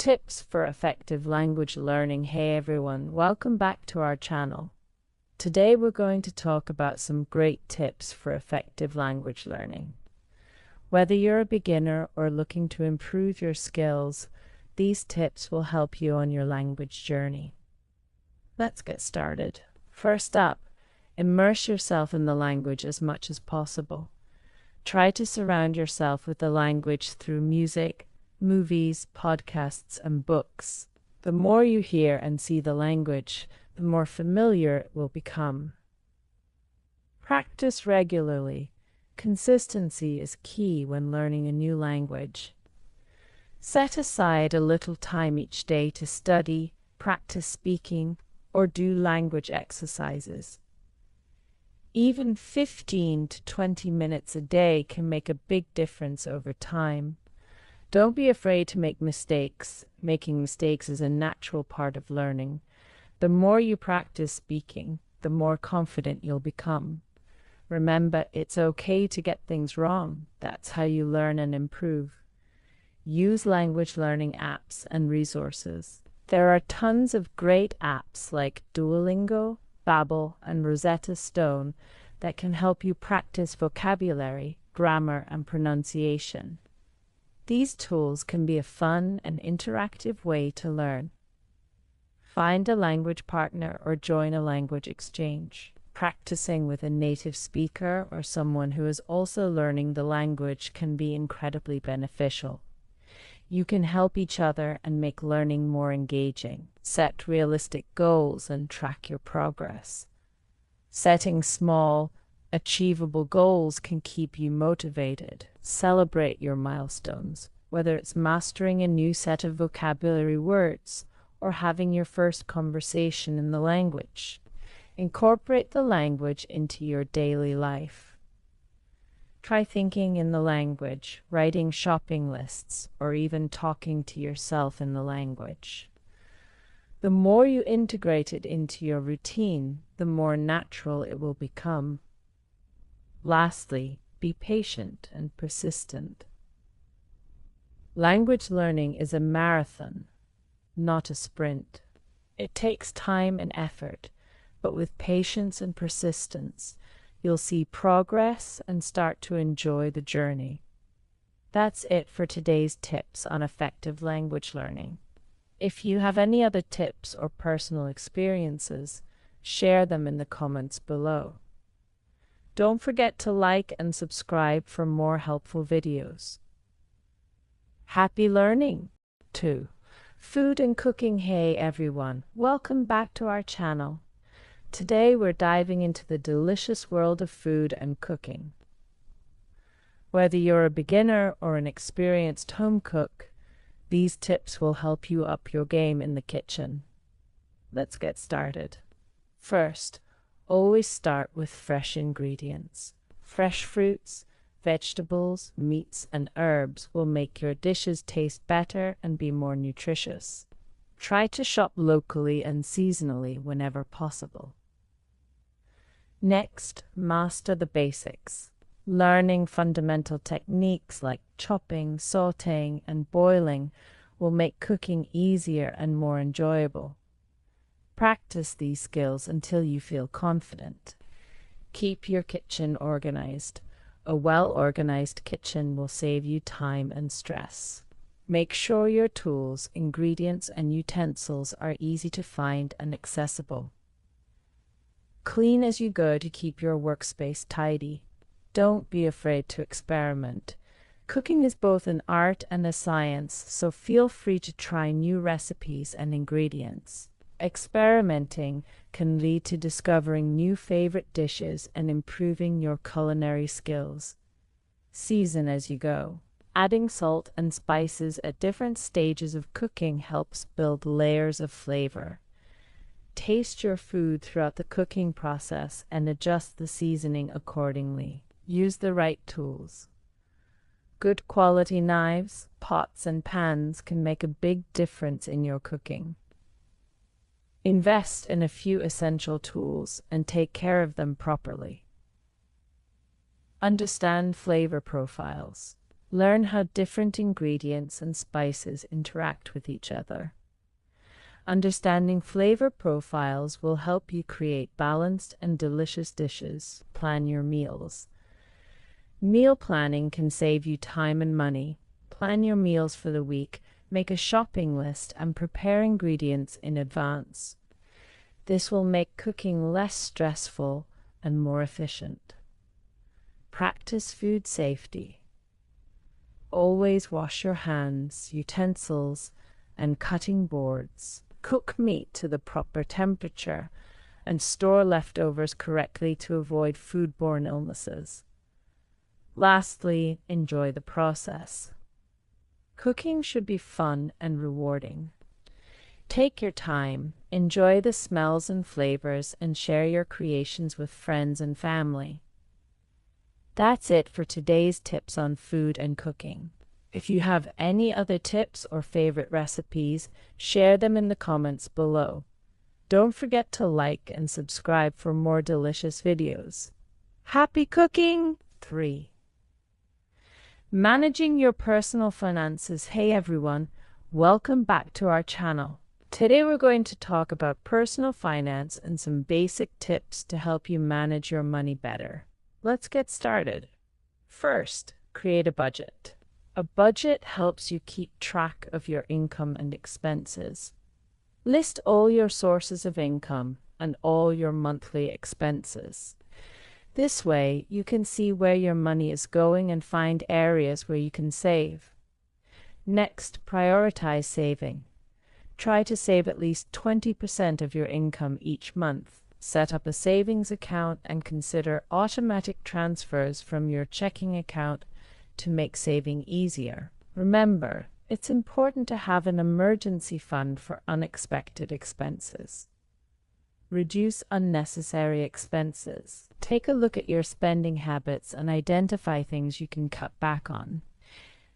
Tips for effective language learning. Hey everyone, welcome back to our channel. Today we're going to talk about some great tips for effective language learning. Whether you're a beginner or looking to improve your skills, these tips will help you on your language journey. Let's get started. First up, immerse yourself in the language as much as possible. Try to surround yourself with the language through music, movies, podcasts, and books. The more you hear and see the language, the more familiar it will become. Practice regularly. Consistency is key when learning a new language. Set aside a little time each day to study, practice speaking, or do language exercises. Even 15 to 20 minutes a day can make a big difference over time. Don't be afraid to make mistakes. Making mistakes is a natural part of learning. The more you practice speaking, the more confident you'll become. Remember, it's okay to get things wrong. That's how you learn and improve. Use language learning apps and resources. There are tons of great apps like Duolingo, Babbel, and Rosetta Stone that can help you practice vocabulary, grammar, and pronunciation. These tools can be a fun and interactive way to learn. Find a language partner or join a language exchange. Practicing with a native speaker or someone who is also learning the language can be incredibly beneficial. You can help each other and make learning more engaging. Set realistic goals and track your progress. Setting small, achievable goals can keep you motivated. Celebrate your milestones, whether it's mastering a new set of vocabulary words or having your first conversation in the language. Incorporate the language into your daily life. Try thinking in the language, writing shopping lists, or even talking to yourself in the language. The more you integrate it into your routine, the more natural it will become. Lastly, be patient and persistent. Language learning is a marathon, not a sprint. It takes time and effort, but with patience and persistence, you'll see progress and start to enjoy the journey. That's it for today's tips on effective language learning. If you have any other tips or personal experiences, share them in the comments below. Don't forget to like and subscribe for more helpful videos. Happy learning! 2. Food and cooking. Hey everyone, welcome back to our channel. Today we're diving into the delicious world of food and cooking. Whether you're a beginner or an experienced home cook, these tips will help you up your game in the kitchen. Let's get started. First, always start with fresh ingredients. Fresh fruits, vegetables, meats, and herbs will make your dishes taste better and be more nutritious. Try to shop locally and seasonally whenever possible. Next, master the basics. Learning fundamental techniques like chopping, sautéing, and boiling will make cooking easier and more enjoyable. Practice these skills until you feel confident. Keep your kitchen organized. A well-organized kitchen will save you time and stress. Make sure your tools, ingredients, and utensils are easy to find and accessible. Clean as you go to keep your workspace tidy. Don't be afraid to experiment. Cooking is both an art and a science, so feel free to try new recipes and ingredients. Experimenting can lead to discovering new favorite dishes and improving your culinary skills. Season as you go. Adding salt and spices at different stages of cooking helps build layers of flavor. Taste your food throughout the cooking process and adjust the seasoning accordingly. Use the right tools. Good quality knives, pots, and pans can make a big difference in your cooking. Invest in a few essential tools and take care of them properly. Understand flavor profiles. Learn how different ingredients and spices interact with each other. Understanding flavor profiles will help you create balanced and delicious dishes. Plan your meals. Meal planning can save you time and money. Plan your meals for the week, make a shopping list, and prepare ingredients in advance. This will make cooking less stressful and more efficient. Practice food safety. Always wash your hands, utensils, and cutting boards. Cook meat to the proper temperature and store leftovers correctly to avoid foodborne illnesses. Lastly, enjoy the process. Cooking should be fun and rewarding. Take your time, enjoy the smells and flavors, and share your creations with friends and family. That's it for today's tips on food and cooking. If you have any other tips or favorite recipes, share them in the comments below. Don't forget to like and subscribe for more delicious videos. Happy cooking! 3. Managing your personal finances. Hey everyone, welcome back to our channel. Today we're going to talk about personal finance and some basic tips to help you manage your money better. Let's get started. First, create a budget. A budget helps you keep track of your income and expenses. List all your sources of income and all your monthly expenses. This way, you can see where your money is going and find areas where you can save. Next, prioritize saving. Try to save at least 20% of your income each month. Set up a savings account and consider automatic transfers from your checking account to make saving easier. Remember, it's important to have an emergency fund for unexpected expenses. Reduce unnecessary expenses. Take a look at your spending habits and identify things you can cut back on.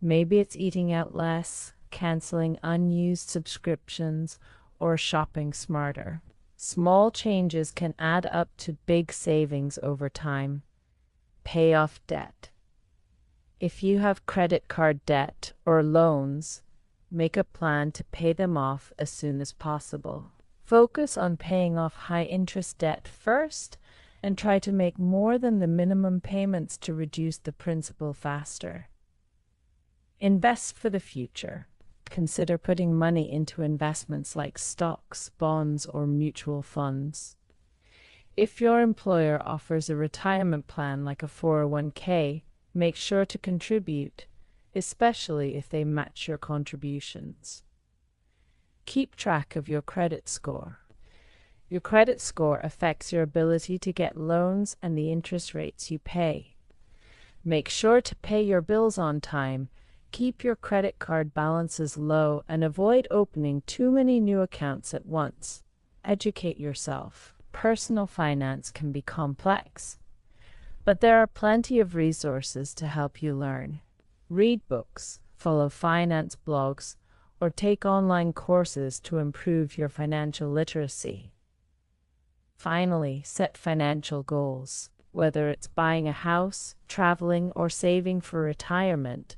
Maybe it's eating out less, canceling unused subscriptions, or shopping smarter. Small changes can add up to big savings over time. Pay off debt. If you have credit card debt or loans, make a plan to pay them off as soon as possible. Focus on paying off high-interest debt first and try to make more than the minimum payments to reduce the principal faster. Invest for the future. Consider putting money into investments like stocks, bonds, or mutual funds. If your employer offers a retirement plan like a 401k, make sure to contribute, especially if they match your contributions. Keep track of your credit score. Your credit score affects your ability to get loans and the interest rates you pay. Make sure to pay your bills on time, keep your credit card balances low, and avoid opening too many new accounts at once. Educate yourself. Personal finance can be complex, but there are plenty of resources to help you learn. Read books, follow finance blogs, or take online courses to improve your financial literacy. Finally, set financial goals. Whether it's buying a house, traveling, or saving for retirement,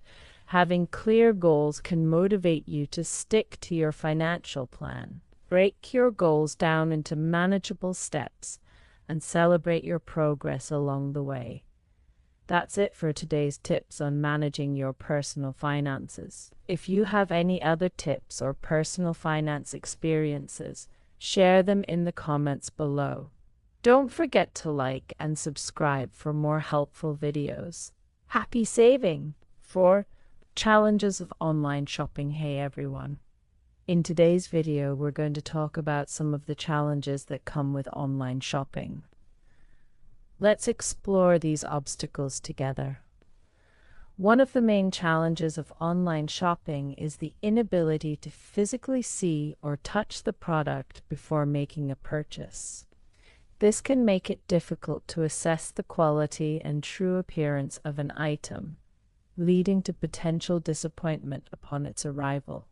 having clear goals can motivate you to stick to your financial plan. Break your goals down into manageable steps and celebrate your progress along the way. That's it for today's tips on managing your personal finances. If you have any other tips or personal finance experiences, share them in the comments below. Don't forget to like and subscribe for more helpful videos. Happy saving! 4. Challenges of online shopping. Hey everyone! In today's video, we're going to talk about some of the challenges that come with online shopping. Let's explore these obstacles together. One of the main challenges of online shopping is the inability to physically see or touch the product before making a purchase. This can make it difficult to assess the quality and true appearance of an item, leading to potential disappointment upon its arrival.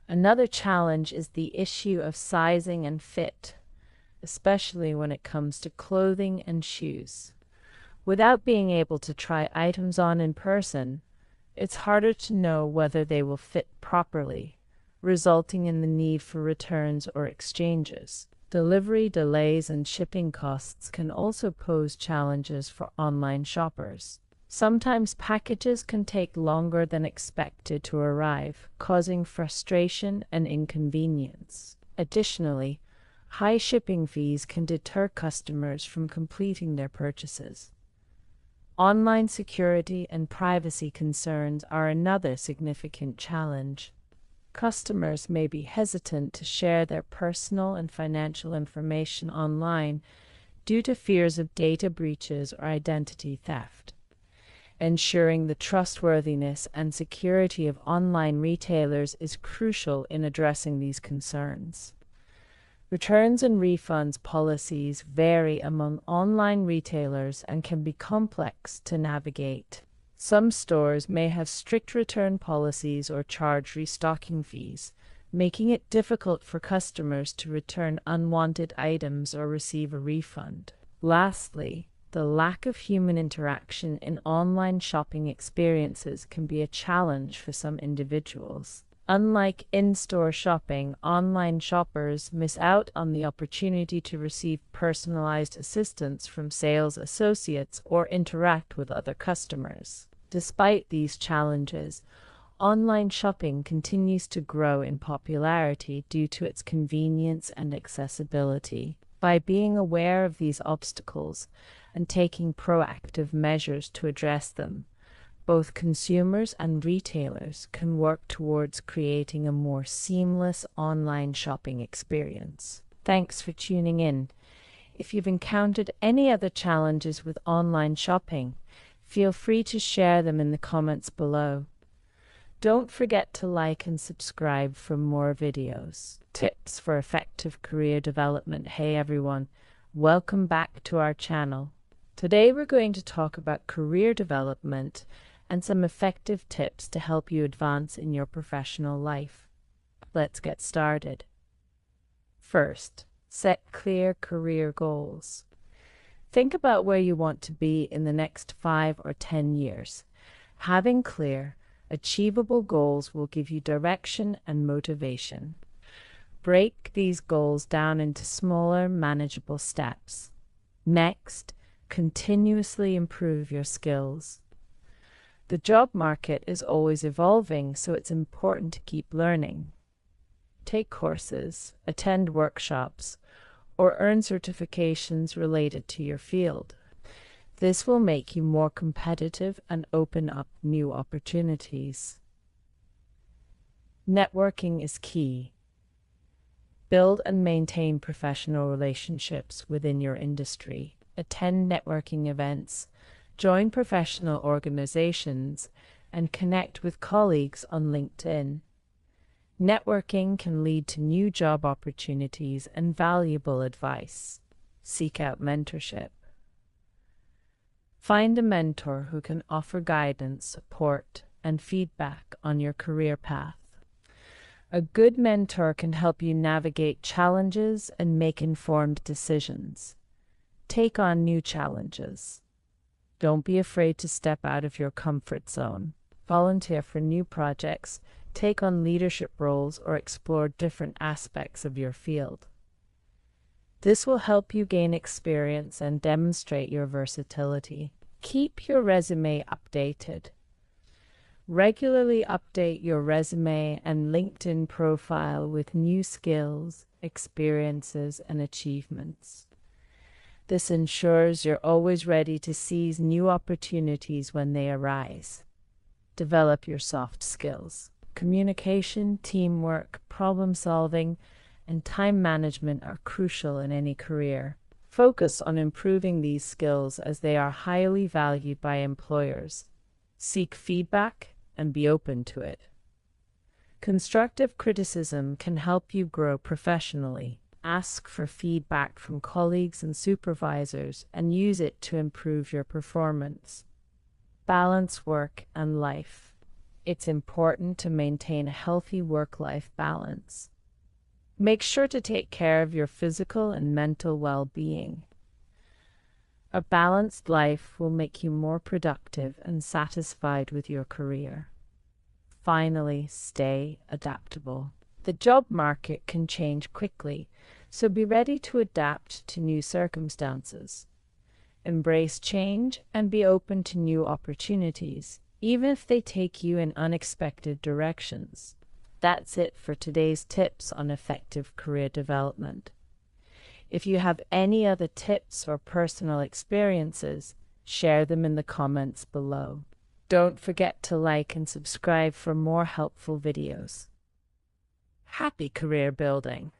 Another challenge is the issue of sizing and fit, especially when it comes to clothing and shoes. Without being able to try items on in person, it's harder to know whether they will fit properly, resulting in the need for returns or exchanges. Delivery delays and shipping costs can also pose challenges for online shoppers. Sometimes packages can take longer than expected to arrive, causing frustration and inconvenience. Additionally, high shipping fees can deter customers from completing their purchases. Online security and privacy concerns are another significant challenge. Customers may be hesitant to share their personal and financial information online due to fears of data breaches or identity theft. Ensuring the trustworthiness and security of online retailers is crucial in addressing these concerns. Returns and refunds policies vary among online retailers and can be complex to navigate. Some stores may have strict return policies or charge restocking fees, making it difficult for customers to return unwanted items or receive a refund. Lastly, the lack of human interaction in online shopping experiences can be a challenge for some individuals. Unlike in-store shopping, online shoppers miss out on the opportunity to receive personalized assistance from sales associates or interact with other customers. Despite these challenges, online shopping continues to grow in popularity due to its convenience and accessibility. By being aware of these obstacles and taking proactive measures to address them, both consumers and retailers can work towards creating a more seamless online shopping experience. Thanks for tuning in. If you've encountered any other challenges with online shopping, feel free to share them in the comments below. Don't forget to like and subscribe for more videos. Tips for effective career development. Hey everyone, welcome back to our channel. Today we're going to talk about career development and some effective tips to help you advance in your professional life. Let's get started. First, set clear career goals. Think about where you want to be in the next 5 or 10 years. Having clear, achievable goals will give you direction and motivation. Break these goals down into smaller, manageable steps. Next, continuously improve your skills. The job market is always evolving, so it's important to keep learning. Take courses, attend workshops, or earn certifications related to your field. This will make you more competitive and open up new opportunities. Networking is key. Build and maintain professional relationships within your industry. Attend networking events, join professional organizations, and connect with colleagues on LinkedIn. Networking can lead to new job opportunities and valuable advice. Seek out mentorship. Find a mentor who can offer guidance, support, and feedback on your career path. A good mentor can help you navigate challenges and make informed decisions. Take on new challenges. Don't be afraid to step out of your comfort zone. Volunteer for new projects, take on leadership roles, or explore different aspects of your field. This will help you gain experience and demonstrate your versatility. Keep your resume updated. Regularly update your resume and LinkedIn profile with new skills, experiences, and achievements. This ensures you're always ready to seize new opportunities when they arise. Develop your soft skills. Communication, teamwork, problem solving, and time management are crucial in any career. Focus on improving these skills as they are highly valued by employers. Seek feedback and be open to it. Constructive criticism can help you grow professionally. Ask for feedback from colleagues and supervisors and use it to improve your performance. Balance work and life. It's important to maintain a healthy work-life balance. Make sure to take care of your physical and mental well-being. A balanced life will make you more productive and satisfied with your career. Finally, stay adaptable. The job market can change quickly, so be ready to adapt to new circumstances. Embrace change and be open to new opportunities, even if they take you in unexpected directions. That's it for today's tips on effective career development. If you have any other tips or personal experiences, share them in the comments below. Don't forget to like and subscribe for more helpful videos. Happy career building!